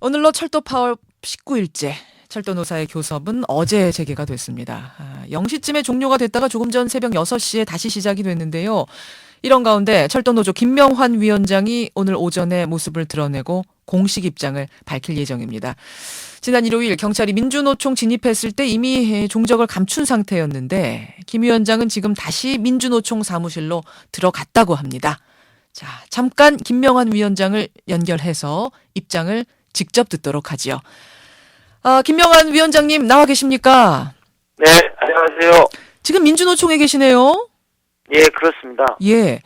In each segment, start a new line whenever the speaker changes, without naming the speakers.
오늘로 철도 파업 19일째. 철도 노사의 교섭은 어제 재개가 됐습니다. 0시쯤에 종료가 됐다가 조금 전 새벽 6시에 다시 시작이 됐는데요. 이런 가운데 철도 노조 김명환 위원장이 오늘 오전에 모습을 드러내고 공식 입장을 밝힐 예정입니다. 지난 일요일 경찰이 민주노총 진입했을 때 이미 종적을 감춘 상태였는데 김 위원장은 지금 다시 민주노총 사무실로 들어갔다고 합니다. 자, 잠깐 김명환 위원장을 연결해서 입장을 직접 듣도록 하지요. 김명환 위원장님 나와 계십니까?
네, 안녕하세요.
지금 민주노총에 계시네요.
예, 그렇습니다.
예.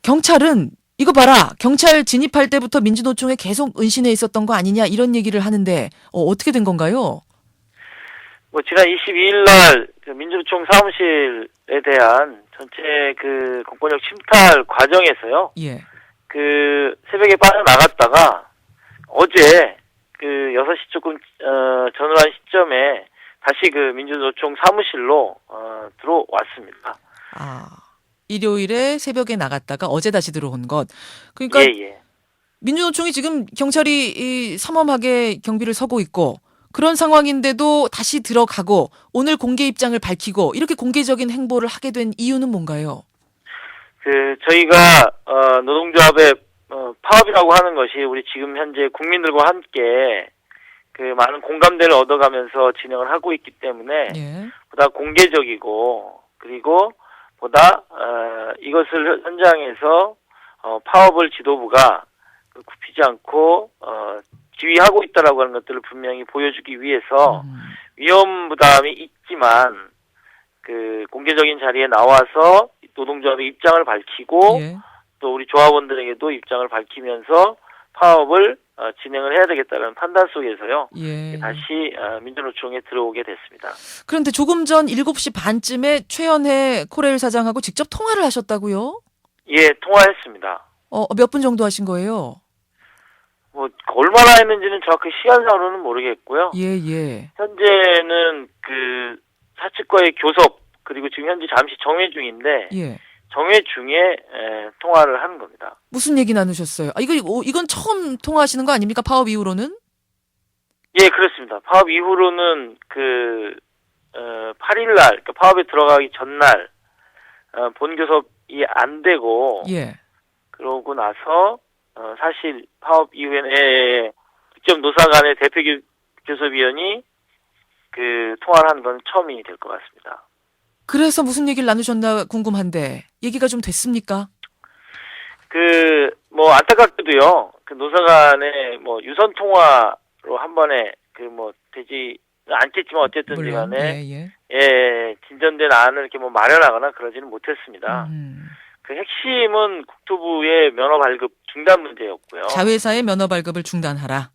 경찰은 이거 봐라. 경찰 진입할 때부터 민주노총에 계속 은신해 있었던 거 아니냐 이런 얘기를 하는데 어떻게 된 건가요?
지난 22일 날 민주노총 사무실에 대한 전체 공권력 침탈 과정에서요.
예.
새벽에 빠져나갔다가 어제 6시 조금 전후한 시점에 다시 민주노총 사무실로 들어왔습니다.
일요일에 새벽에 나갔다가 어제 다시 들어온 것. 그러니까
예.
민주노총이 지금 경찰이 삼엄하게 경비를 서고 있고 그런 상황인데도 다시 들어가고 오늘 공개 입장을 밝히고 이렇게 공개적인 행보를 하게 된 이유는 뭔가요?
저희가 노동조합의 파업이라고 하는 것이 우리 지금 현재 국민들과 함께 많은 공감대를 얻어가면서 진행을 하고 있기 때문에
예.
보다 공개적이고 그리고 보다 이것을 현장에서 파업을 지도부가 굽히지 않고 지휘하고 있다라고 하는 것들을 분명히 보여주기 위해서 위험 부담이 있지만 공개적인 자리에 나와서 노동조합의 입장을 밝히고
예.
또 우리 조합원들에게도 입장을 밝히면서 파업을 진행을 해야 되겠다는 판단 속에서요.
예.
다시 민주노총에 들어오게 됐습니다.
그런데 조금 전 7시 반쯤에 최연혜 코레일 사장하고 직접 통화를 하셨다고요?
예, 통화했습니다.
몇 분 정도 하신 거예요?
얼마나 했는지는 정확히 시간상으로는 모르겠고요.
예.
현재는 사측과의 교섭 그리고 지금 현재 잠시 정회 중인데
예.
정회 중에 통화를 하는 겁니다. 무슨
무슨 얘기 나누셨어요? 이건 처음 통화하시는 거 아닙니까? 파업 이후로는?
예, 그렇습니다. 파업 이후로는 8일 날, 파업에 들어가기 전날 본교섭이 안 되고
예.
그러고 나서 사실 파업 이후에는 직접 노사 간의 대표 교섭위원이 통화를 한 건 처음이 될 것 같습니다.
그래서 무슨 얘기를 나누셨나 궁금한데 얘기가 좀 됐습니까?
안타깝게도요. 노사 간의 유선 통화로 한 번에 되지 않겠지만 어쨌든
물론.
간에
예.
진전된 안을 이렇게 마련하거나 그러지는 못했습니다. 핵심은 국토부의 면허 발급 중단 문제였고요.
자회사의 면허 발급을 중단하라.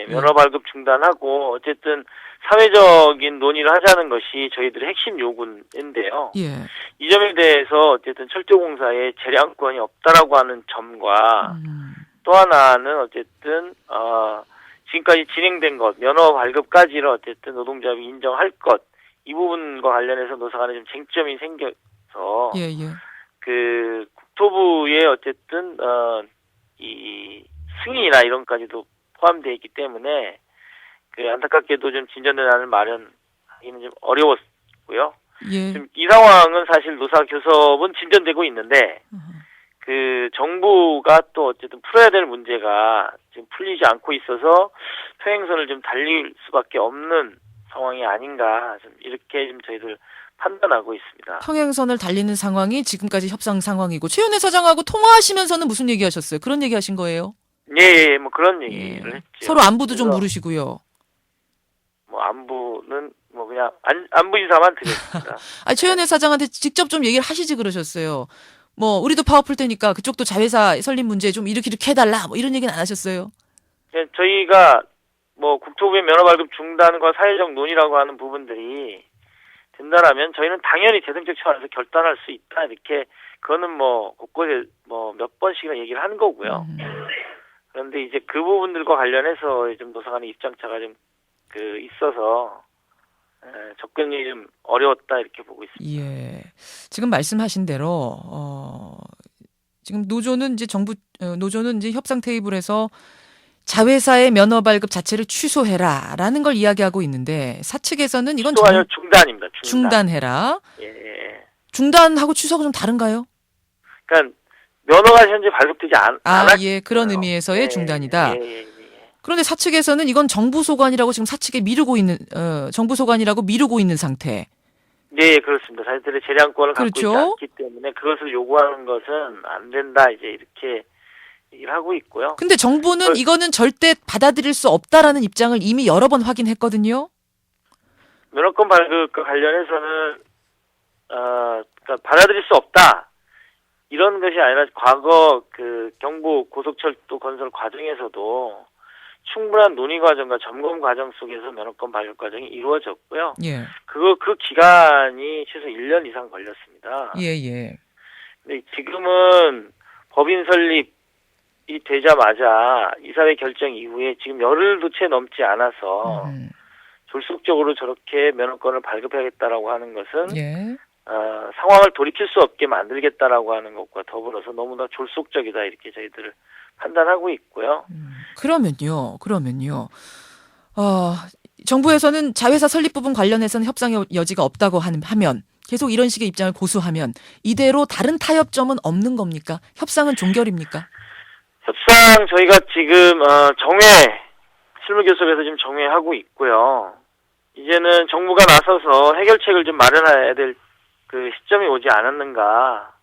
면허 발급 중단하고 어쨌든 사회적인 논의를 하자는 것이 저희들의 핵심 요구인데요.
예.
이 점에 대해서 어쨌든 철도공사에 재량권이 없다라고 하는 점과 또 하나는 어쨌든 지금까지 진행된 것 면허 발급까지를 어쨌든 노동조합이 인정할 것 이 부분과 관련해서 노사 간에 좀 쟁점이 생겨서
예.
국토부의 어쨌든 이 승인이나 이런 것까지도 포함되어 있기 때문에 안타깝게도 좀 진전된 안을 마련하기는 좀 어려웠고요.
예.
지금 이 상황은 사실 노사 교섭은 진전되고 있는데 정부가 또 어쨌든 풀어야 될 문제가 지금 풀리지 않고 있어서 평행선을 좀 달릴 수밖에 없는 상황이 아닌가 좀 이렇게 좀 저희들 판단하고 있습니다.
평행선을 달리는 상황이 지금까지 협상 상황이고 최연혜 사장하고 통화하시면서는 무슨 얘기하셨어요? 그런 얘기하신 거예요?
예, 그런 얘기를 했죠.
서로 안부도 좀 물으시고요.
안부는 그냥 안부 인사만 드렸습니다.
최연혜 사장한테 직접 좀 얘기를 하시지 그러셨어요. 우리도 파업 풀 테니까 그쪽도 자회사 설립 문제 좀 이렇게 해달라 이런 얘기는 안 하셨어요?
예, 저희가 국토부의 면허 발급 중단과 사회적 논의라고 하는 부분들이 된다라면 저희는 당연히 재정적 차원에서 결단할 수 있다 이렇게 그거는 곳곳에 몇 번씩이나 얘기를 한 거고요. 그런데 이제 그 부분들과 관련해서 좀 노사 간의 입장차가 좀 있어서 접근이 좀 어려웠다 이렇게 보고 있습니다.
예. 지금 말씀하신 대로 지금 노조는 이제 협상 테이블에서 자회사의 면허 발급 자체를 취소해라라는 걸 이야기하고 있는데 사측에서는 이건
취소가 아니라 중단입니다.
중단해라.
예, 예.
중단하고 취소가 좀 다른가요?
그러니까 면허가 현재 발급되지
예, 그런 의미에서의
예,
중단이다.
예, 예, 예.
그런데 사측에서는 이건 정부 소관이라고 지금 사측에 미루고 있는 정부 소관이라고 미루고 있는 상태.
예, 그렇습니다. 자기들의 재량권을 갖고
그렇죠.
있지 않기 때문에 그것을 요구하는 것은 안 된다. 이제 이렇게 얘기를 하고 있고요.
근데 정부는 이거는 절대 받아들일 수 없다라는 입장을 이미 여러 번 확인했거든요.
면허권 발급과 관련해서는 그러니까 받아들일 수 없다. 이런 것이 아니라 과거 그 경부 고속철도 건설 과정에서도 충분한 논의 과정과 점검 과정 속에서 면허권 발급 과정이 이루어졌고요.
예.
그 기간이 최소 1년 이상 걸렸습니다.
예, 예.
근데 지금은 법인 설립이 되자마자 이사회 결정 이후에 지금 열흘도 채 넘지 않아서 졸속적으로 저렇게 면허권을 발급하겠다라고 하는 것은
예.
상황을 돌이킬 수 없게 만들겠다라고 하는 것과 더불어서 너무나 졸속적이다 이렇게 저희들 판단하고 있고요.
그러면요. 정부에서는 자회사 설립 부분 관련해서는 협상의 여지가 없다고 하면 계속 이런 식의 입장을 고수하면 이대로 다른 타협점은 없는 겁니까? 협상은 종결입니까?
협상 저희가 지금 실무교섭에서 지금 정회하고 있고요. 이제는 정부가 나서서 해결책을 좀 마련해야 될 그 시점이 오지 않았는가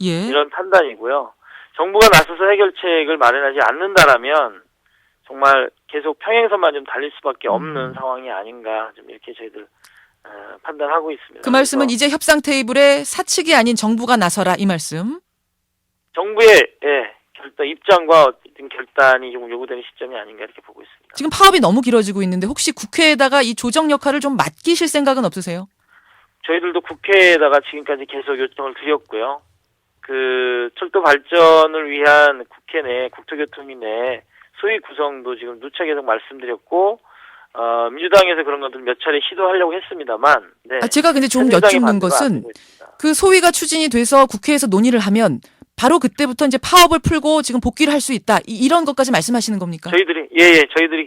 예.
이런 판단이고요. 정부가 나서서 해결책을 마련하지 않는다라면 정말 계속 평행선만 좀 달릴 수밖에 없는 상황이 아닌가 좀 이렇게 저희들 판단하고 있습니다.
그 말씀은 이제 협상 테이블에 사측이 아닌 정부가 나서라 이 말씀?
정부의 결단 입장과 어떤 결단이 좀 요구되는 시점이 아닌가 이렇게 보고 있습니다.
지금 파업이 너무 길어지고 있는데 혹시 국회에다가 이 조정 역할을 좀 맡기실 생각은 없으세요?
저희들도 국회에다가 지금까지 계속 요청을 드렸고요. 그 철도 발전을 위한 국회 내 국토교통위 내 소위 구성도 지금 누차 계속 말씀드렸고 민주당에서 그런 것들 몇 차례 시도하려고 했습니다만
제가 근데 좀 여쭙는 것은 그 소위가 추진이 돼서 국회에서 논의를 하면 바로 그때부터 이제 파업을 풀고 지금 복귀를 할 수 있다 이런 것까지 말씀하시는 겁니까?
저희들이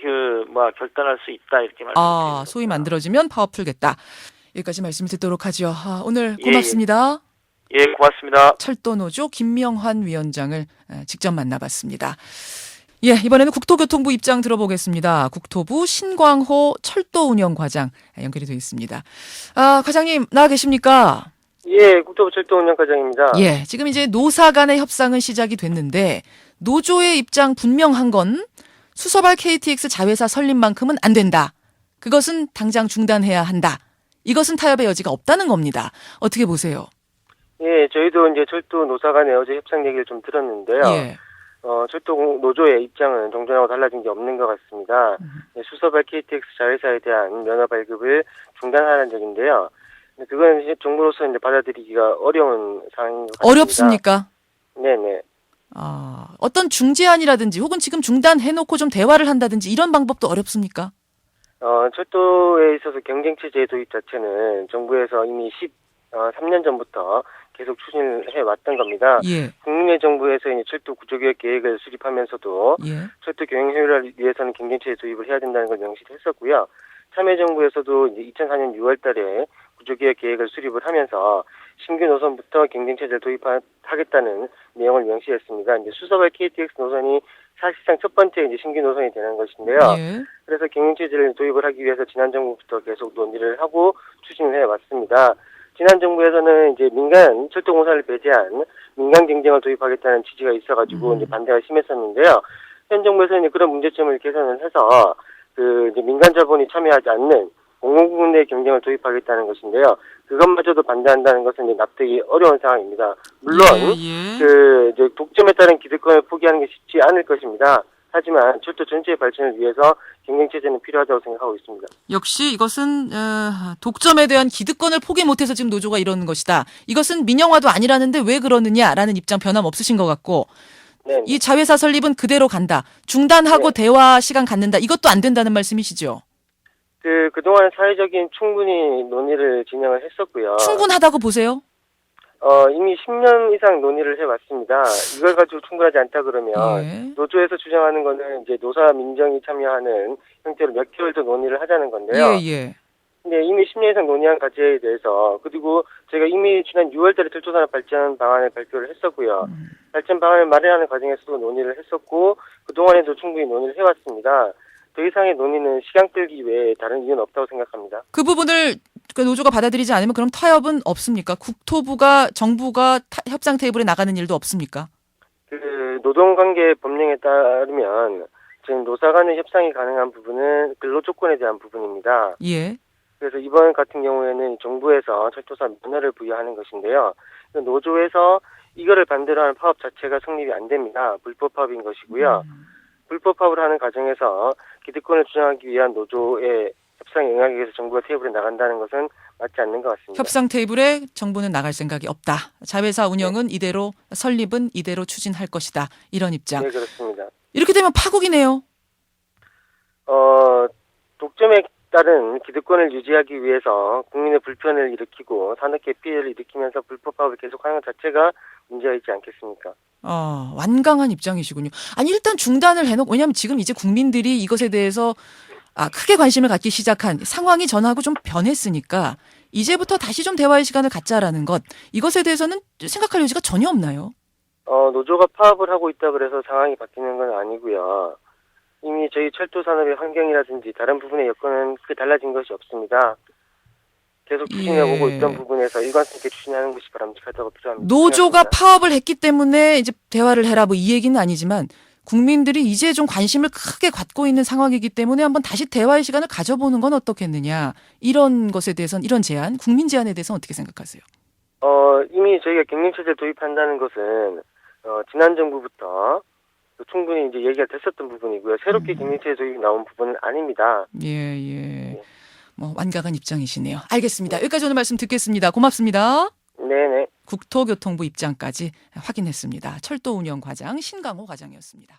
결단할 수 있다 이렇게 말씀드립니다.
소위 만들어지면 파업 풀겠다. 여기까지 말씀을 듣도록 하죠. 오늘 고맙습니다.
예, 고맙습니다.
철도노조 김명환 위원장을 직접 만나봤습니다. 예, 이번에는 국토교통부 입장 들어보겠습니다. 국토부 신광호 철도운영과장 연결이 되어 있습니다. 과장님 나와 계십니까?
예, 국토부 철도운영과장입니다.
예, 지금 이제 노사 간의 협상은 시작이 됐는데 노조의 입장 분명한 건 수서발 KTX 자회사 설립만큼은 안 된다. 그것은 당장 중단해야 한다. 이것은 타협의 여지가 없다는 겁니다. 어떻게 보세요?
예, 저희도 이제 철도 노사 간의 어제 협상 얘기를 좀 들었는데요.
예.
철도 노조의 입장은 종전하고 달라진 게 없는 것 같습니다. 수서발 KTX 자회사에 대한 면허 발급을 중단하라는 적인데요. 그건 정부로서 이제 받아들이기가 어려운 상황인 것 같습니다.
어렵습니까?
네네.
어떤 중재안이라든지 혹은 지금 중단해놓고 좀 대화를 한다든지 이런 방법도 어렵습니까?
철도에 있어서 경쟁체제 도입 자체는 정부에서 이미 3년 전부터 계속 추진을 해왔던 겁니다.
예.
국민의 정부에서 이제 철도 구조개혁 계획을 수립하면서도
예.
철도 경영 효율화를 위해서는 경쟁체제 도입을 해야 된다는 걸 명시를 했었고요. 참여정부에서도 이제 2004년 6월달에 구조개혁 계획을 수립을 하면서 신규 노선부터 경쟁체제를 도입하겠다는 내용을 명시했습니다. 이제 수서발 KTX 노선이 사실상 첫 번째 이제 신규 노선이 되는 것인데요.
예.
그래서 경쟁체제를 도입을 하기 위해서 지난 정부부터 계속 논의를 하고 추진을 해왔습니다. 지난 정부에서는 이제 민간 철도공사를 배제한 민간 경쟁을 도입하겠다는 지지가 있어가지고 이제 반대가 심했었는데요. 현 정부에서는 이제 그런 문제점을 개선을 해서 이제 민간 자본이 참여하지 않는 공공부문 내 경쟁을 도입하겠다는 것인데요. 그것마저도 반대한다는 것은 이제 납득이 어려운 상황입니다. 물론 이제 독점에 따른 기득권을 포기하는 게 쉽지 않을 것입니다. 하지만 철도 전체의 발전을 위해서 경쟁체제는 필요하다고 생각하고 있습니다.
역시 이것은 독점에 대한 기득권을 포기 못해서 지금 노조가 이러는 것이다. 이것은 민영화도 아니라는데 왜 그러느냐라는 입장 변함 없으신 것 같고
네네.
이 자회사 설립은 그대로 간다. 중단하고 대화 시간 갖는다. 이것도 안 된다는 말씀이시죠?
그동안 사회적인 충분히 논의를 진행을 했었고요.
충분하다고 보세요?
이미 10년 이상 논의를 해왔습니다. 이걸 가지고 충분하지 않다 그러면
예.
노조에서 주장하는 거는 이제 노사 민정이 참여하는 형태로 몇 개월 더 논의를 하자는 건데요.
예, 예.
근데 이미 10년 이상 논의한 과제에 대해서 그리고 저희가 이미 지난 6월달에 철도산업 발전 방안을 발표를 했었고요. 발전 방안을 마련하는 과정에서도 논의를 했었고 그동안에도 충분히 논의를 해왔습니다. 더 이상의 논의는 시간 끌기 외에 다른 이유는 없다고 생각합니다.
그 부분을 그 노조가 받아들이지 않으면 그럼 타협은 없습니까? 국토부가 정부가 협상 테이블에 나가는 일도 없습니까?
그 노동관계 법령에 따르면 지금 노사 간의 협상이 가능한 부분은 근로조건에 대한 부분입니다.
예.
그래서 이번 같은 경우에는 정부에서 철도사 면허를 부여하는 것인데요. 노조에서 이거를 반대로 하는 파업 자체가 성립이 안 됩니다. 불법 파업인 것이고요. 불법 파업을 하는 과정에서 기득권을 주장하기 위한 노조의 협상에 응하기 위해서 정부가 테이블에 나간다는 것은 맞지 않는 것 같습니다.
협상 테이블에 정부는 나갈 생각이 없다. 자회사 운영은 이대로 설립은 이대로 추진할 것이다. 이런 입장.
네, 그렇습니다.
이렇게 되면 파국이네요.
독점에 따른 기득권을 유지하기 위해서 국민의 불편을 일으키고 산업계 피해를 일으키면서 불법 파업을 계속하는 것 자체가 문제가 있지 않겠습니까?
완강한 입장이시군요. 아니 일단 중단을 해놓고 왜냐하면 지금 이제 국민들이 이것에 대해서 크게 관심을 갖기 시작한 상황이 전하고 좀 변했으니까 이제부터 다시 좀 대화의 시간을 갖자라는 것 이것에 대해서는 생각할 여지가 전혀 없나요?
노조가 파업을 하고 있다 그래서 상황이 바뀌는 건 아니고요. 이미 저희 철도 산업의 환경이라든지 다른 부분의 여건은 크게 달라진 것이 없습니다. 계속 추진해 오고 있던 부분에서 일관성 있게 추진하는 것이 바람직하다고 필요합니다.
노조가
생각합니다.
파업을 했기 때문에 이제 대화를 해라 뭐 이 얘기는 아니지만 국민들이 이제 좀 관심을 크게 갖고 있는 상황이기 때문에 한번 다시 대화의 시간을 가져보는 건 어떻겠느냐 이런 것에 대해서는 이런 제안, 국민 제안에 대해서는 어떻게 생각하세요?
이미 저희가 경영체제를 도입한다는 것은 지난 정부부터 충분히 이제 얘기가 됐었던 부분이고요. 새롭게 경영체제 도입이 나온 부분은 아닙니다.
예. 뭐 완강한 입장이시네요. 알겠습니다. 여기까지 오늘 말씀 듣겠습니다. 고맙습니다.
네네.
국토교통부 입장까지 확인했습니다. 철도운영과장 신강호 과장이었습니다.